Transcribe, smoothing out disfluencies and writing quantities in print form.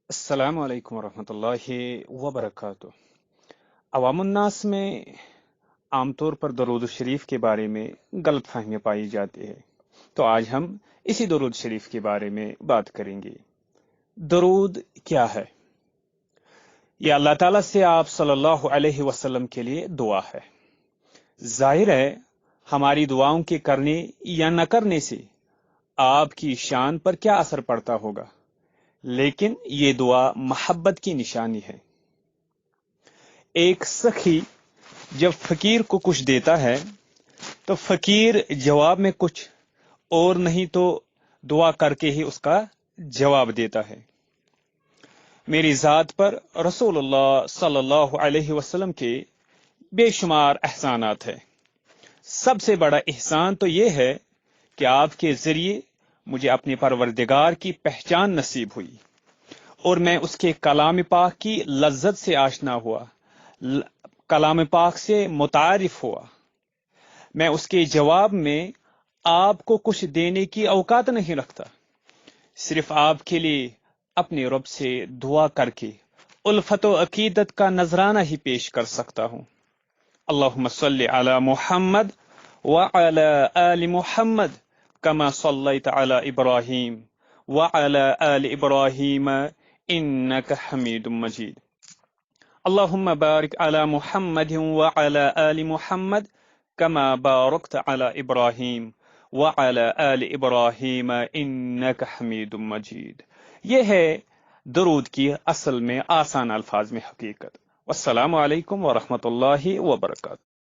السلام علیکم ورحمۃ اللہ وبرکاتہ۔ عوام الناس میں عام طور پر درود الشریف کے بارے میں غلط فہمیاں پائی جاتی ہے، تو آج ہم اسی درود شریف کے بارے میں بات کریں گے۔ درود کیا ہے؟ یہ اللہ تعالیٰ سے آپ صلی اللہ علیہ وسلم کے لیے دعا ہے۔ ظاہر ہے ہماری دعاؤں کے کرنے یا نہ کرنے سے آپ کی شان پر کیا اثر پڑتا ہوگا، لیکن یہ دعا محبت کی نشانی ہے۔ ایک سخی جب فقیر کو کچھ دیتا ہے تو فقیر جواب میں کچھ اور نہیں تو دعا کر کے ہی اس کا جواب دیتا ہے۔ میری ذات پر رسول اللہ صلی اللہ علیہ وسلم کے بے شمار احسانات ہیں۔ سب سے بڑا احسان تو یہ ہے کہ آپ کے ذریعے مجھے اپنے پروردگار کی پہچان نصیب ہوئی اور میں اس کے کلام پاک کی لذت سے آشنا ہوا، کلام پاک سے متعارف ہوا۔ میں اس کے جواب میں آپ کو کچھ دینے کی اوقات نہیں رکھتا، صرف آپ کے لیے اپنے رب سے دعا کر کے الفت و عقیدت کا نذرانہ ہی پیش کر سکتا ہوں۔ اللہم صلی علی محمد وعلی آل محمد کما صلیت علی ابراہیم وعلی آل ابراہیم انک حمید مجید۔ اللہم بارک علی محمد وعلی آل محمد کما بارکت علی ابراہیم وعلی آل ابراہیم انک حمید مجید۔ یہ ہے درود کی اصل میں آسان الفاظ میں حقیقت۔ والسلام علیکم ورحمۃ اللہ وبرکاتہ۔